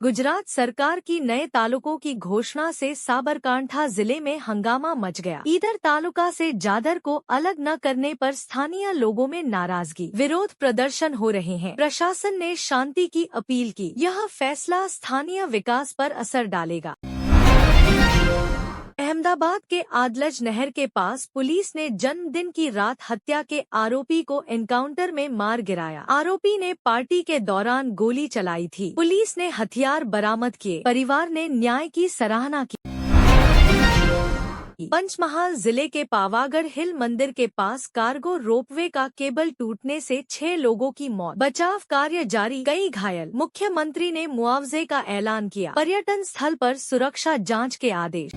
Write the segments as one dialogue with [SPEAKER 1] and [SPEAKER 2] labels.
[SPEAKER 1] गुजरात सरकार की नए तालुकों की घोषणा से साबरकांठा जिले में हंगामा मच गया। ईदर तालुका से जादर को अलग न करने पर स्थानीय लोगों में नाराजगी, विरोध प्रदर्शन हो रहे हैं। प्रशासन ने शांति की अपील की। यह फैसला स्थानीय विकास पर असर डालेगा। अहमदाबाद के आदलज नहर के पास पुलिस ने जन्मदिन की रात हत्या के आरोपी को एनकाउंटर में मार गिराया। आरोपी ने पार्टी के दौरान गोली चलाई थी। पुलिस ने हथियार बरामद किए। परिवार ने न्याय की सराहना की। पंचमहाल जिले के पावागढ़ हिल मंदिर के पास कार्गो रोपवे का केबल टूटने से 6 लोगों की मौत। बचाव कार्य जारी, कई घायल। मुख्यमंत्री ने मुआवजे का ऐलान किया। पर्यटन स्थल पर सुरक्षा जांच के आदेश।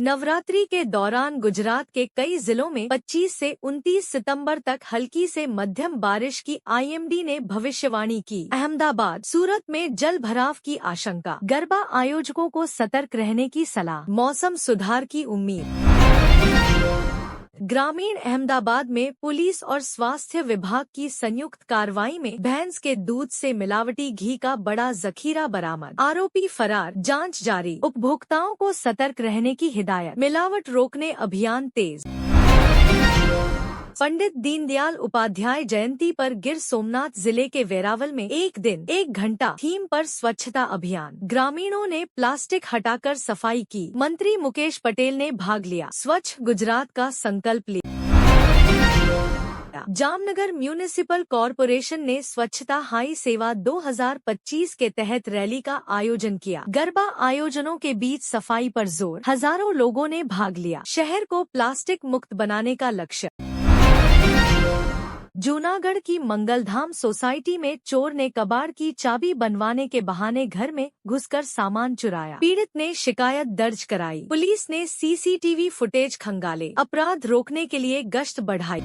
[SPEAKER 1] नवरात्रि के दौरान गुजरात के कई जिलों में 25 से 29 सितंबर तक हल्की से मध्यम बारिश की आईएमडी ने भविष्यवाणी की। अहमदाबाद, सूरत में जल भराव की आशंका। गरबा आयोजकों को सतर्क रहने की सलाह। मौसम सुधार की उम्मीद। ग्रामीण अहमदाबाद में पुलिस और स्वास्थ्य विभाग की संयुक्त कार्रवाई में भैंस के दूध से मिलावटी घी का बड़ा जखीरा बरामद। आरोपी फरार, जांच जारी। उपभोक्ताओं को सतर्क रहने की हिदायत। मिलावट रोकने अभियान तेज। पंडित दीनदयाल उपाध्याय जयंती पर गिर सोमनाथ जिले के वेरावल में एक दिन एक घंटा थीम पर स्वच्छता अभियान। ग्रामीणों ने प्लास्टिक हटाकर सफाई की। मंत्री मुकेश पटेल ने भाग लिया। स्वच्छ गुजरात का संकल्प लिया। जामनगर म्यूनिसिपल कॉरपोरेशन ने स्वच्छता हाई सेवा 2025 के तहत रैली का आयोजन किया। गरबा आयोजनों के बीच सफाई पर जोर। हजारों लोगों ने भाग लिया। शहर को प्लास्टिक मुक्त बनाने का लक्ष्य। जूनागढ़ की मंगलधाम सोसाइटी में चोर ने कबाड़ की चाबी बनवाने के बहाने घर में घुसकर सामान चुराया। पीड़ित ने शिकायत दर्ज कराई। पुलिस ने सीसीटीवी फुटेज खंगाले। अपराध रोकने के लिए गश्त बढ़ाई।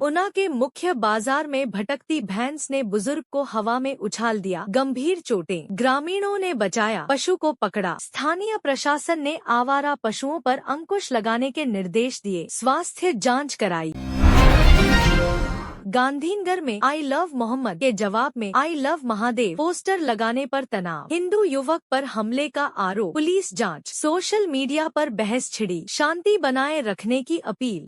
[SPEAKER 1] ऊना के मुख्य बाजार में भटकती भैंस ने बुजुर्ग को हवा में उछाल दिया। गंभीर चोटें। ग्रामीणों ने बचाया, पशु को पकड़ा। स्थानीय प्रशासन ने आवारा पशुओं पर अंकुश लगाने के निर्देश दिए। स्वास्थ्य जांच कराई। गांधीनगर में आई लव मोहम्मद के जवाब में आई लव महादेव पोस्टर लगाने पर तनाव। हिंदू युवक पर हमले का आरोप। पुलिस जांच। सोशल मीडिया पर बहस छिड़ी। शांति बनाए रखने की अपील।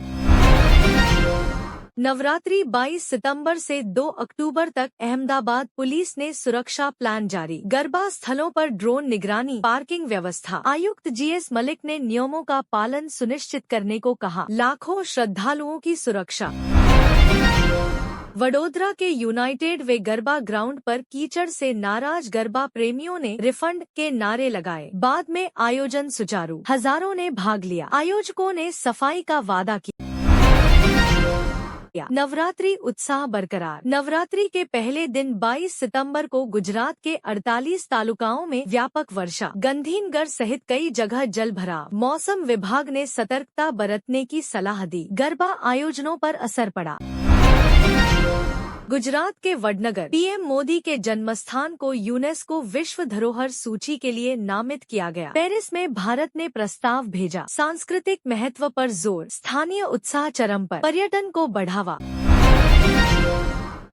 [SPEAKER 1] नवरात्रि 22 सितंबर से 2 अक्टूबर तक अहमदाबाद पुलिस ने सुरक्षा प्लान जारी। गरबा स्थलों पर ड्रोन निगरानी, पार्किंग व्यवस्था। आयुक्त जीएस मलिक ने नियमों का पालन सुनिश्चित करने को कहा। लाखों श्रद्धालुओं की सुरक्षा। वडोदरा के यूनाइटेड वे गरबा ग्राउंड पर कीचड़ से नाराज गरबा प्रेमियों ने रिफंड के नारे लगाए। बाद में आयोजन सुचारू। हजारों ने भाग लिया। आयोजकों ने सफाई का वादा किया। नवरात्रि उत्साह बरकरार। नवरात्रि के पहले दिन 22 सितंबर को गुजरात के 48 तालुकाओं में व्यापक वर्षा। गांधीनगर सहित कई जगह जल भराव। मौसम विभाग ने सतर्कता बरतने की सलाह दी। गरबा आयोजनों पर असर पड़ा। गुजरात के वडनगर पीएम मोदी के जन्मस्थान को यूनेस्को विश्व धरोहर सूची के लिए नामित किया गया। पेरिस में भारत ने प्रस्ताव भेजा। सांस्कृतिक महत्व पर जोर। स्थानीय उत्साह चरम पर। पर्यटन को बढ़ावा।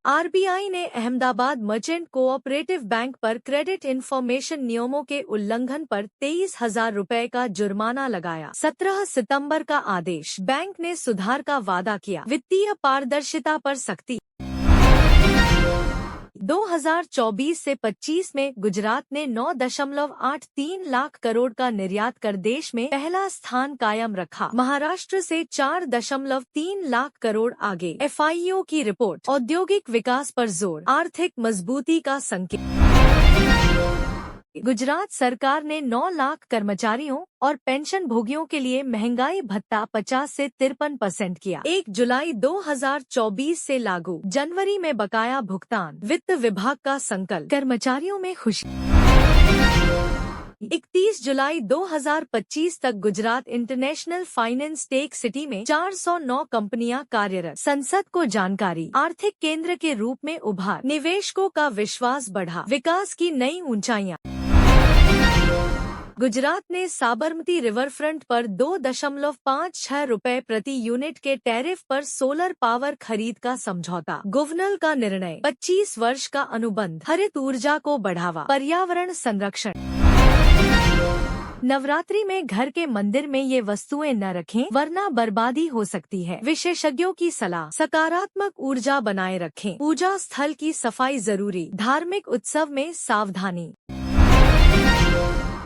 [SPEAKER 1] आरबीआई ने अहमदाबाद मर्चेंट कोऑपरेटिव बैंक पर क्रेडिट इंफॉर्मेशन नियमों के उल्लंघन पर 23,000 रुपए का जुर्माना लगाया। 17 सितंबर का आदेश। बैंक ने सुधार का वादा किया। वित्तीय पारदर्शिता पर सख्ती। 2024 से 25 में गुजरात ने 9.83 लाख करोड़ का निर्यात कर देश में पहला स्थान कायम रखा। महाराष्ट्र से 4.3 लाख करोड़ आगे। एफआईओ की रिपोर्ट। औद्योगिक विकास पर जोर। आर्थिक मजबूती का संकेत। गुजरात सरकार ने 9 लाख कर्मचारियों और पेंशन भोगियों के लिए महंगाई भत्ता 50 से 53% किया। 1 जुलाई 2024 से लागू। जनवरी में बकाया भुगतान। वित्त विभाग का संकल्प। कर्मचारियों में खुशी। 31 जुलाई 2025 तक Gujarat international finance tech city में 409 कंपनियां कार्यरत। संसद को जानकारी। आर्थिक केंद्र के रूप में उभार। निवेशकों का विश्वास बढ़ा। विकास की नई ऊंचाइयां। गुजरात ने साबरमती रिवर फ्रंट पर 2.56 रुपए प्रति यूनिट के टैरिफ पर सोलर पावर खरीद का समझौता। गवर्नर का निर्णय, 25 वर्ष का अनुबंध, हरित ऊर्जा को बढ़ावा, पर्यावरण संरक्षण। नवरात्रि में घर के मंदिर में ये वस्तुएं न रखें वरना बर्बादी हो सकती है। विशेषज्ञों की सलाह, सकारात्मक ऊर्जा बनाए रखें। पूजा स्थल की सफाई जरूरी। धार्मिक उत्सव में सावधानी।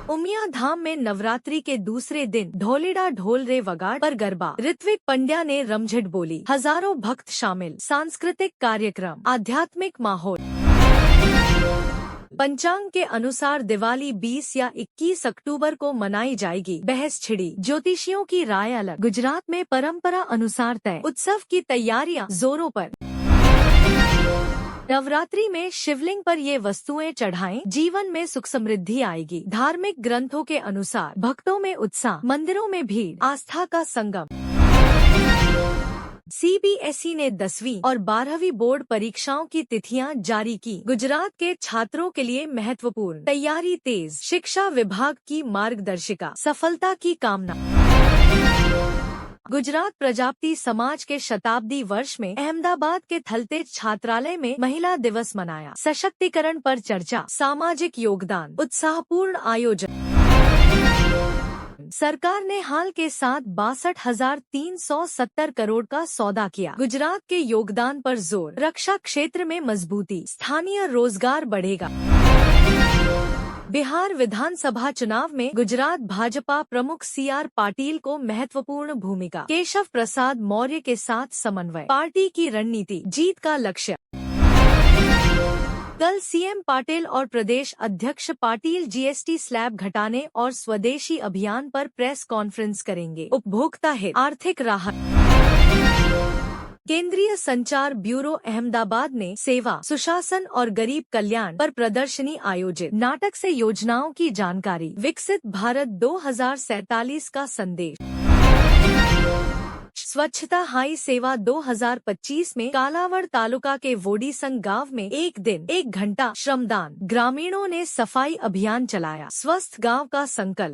[SPEAKER 1] उमिया धाम में नवरात्रि के दूसरे दिन ढोलिडा ढोल रे वगाड़ पर गरबा। ऋत्विक पंड्या ने रमझट बोली, हजारों भक्त शामिल। सांस्कृतिक कार्यक्रम, आध्यात्मिक माहौल। पंचांग के अनुसार दिवाली 20 या 21 अक्टूबर को मनाई जाएगी। बहस छिड़ी, ज्योतिषियों की राय अलग। गुजरात में परंपरा अनुसार तय उत्सव की तैयारियां जोरों पर। नवरात्रि में शिवलिंग पर ये वस्तुएं चढ़ाएं, जीवन में सुख समृद्धि आएगी। धार्मिक ग्रंथों के अनुसार भक्तों में उत्साह, मंदिरों में भीड़, आस्था का संगम। सीबीएसई ने 10वीं और 12वीं बोर्ड परीक्षाओं की तिथियां जारी की। गुजरात के छात्रों के लिए महत्वपूर्ण, तैयारी तेज। शिक्षा विभाग की मार्गदर्शिका, सफलता की कामना। गुजरात प्रजापति समाज के शताब्दी वर्ष में अहमदाबाद के थलतेज छात्रालय में महिला दिवस मनाया। सशक्तिकरण पर चर्चा, सामाजिक योगदान, उत्साहपूर्ण आयोजन। सरकार ने हाल के साथ 62,370 करोड़ का सौदा किया। गुजरात के योगदान पर जोर, रक्षा क्षेत्र में मजबूती, स्थानीय रोजगार बढ़ेगा। बिहार विधानसभा चुनाव में गुजरात भाजपा प्रमुख CR पाटिल को महत्वपूर्ण भूमिका। केशव प्रसाद मौर्य के साथ समन्वय, पार्टी की रणनीति, जीत का लक्ष्य। कल सीएम पाटिल और प्रदेश अध्यक्ष पाटिल GST स्लैब घटाने और स्वदेशी अभियान पर प्रेस कॉन्फ्रेंस करेंगे। उपभोक्ता हित, आर्थिक राहत। केंद्रीय संचार ब्यूरो अहमदाबाद ने सेवा, सुशासन और गरीब कल्याण पर प्रदर्शनी आयोजित। नाटक से योजनाओं की जानकारी, विकसित भारत 2047 का संदेश। स्वच्छता हाई सेवा 2025 में कालावड़ तालुका के वोडीसंग गांव में 1 दिन 1 घंटा श्रमदान। ग्रामीणों ने सफाई अभियान चलाया। स्वस्थ गांव का संकल्प।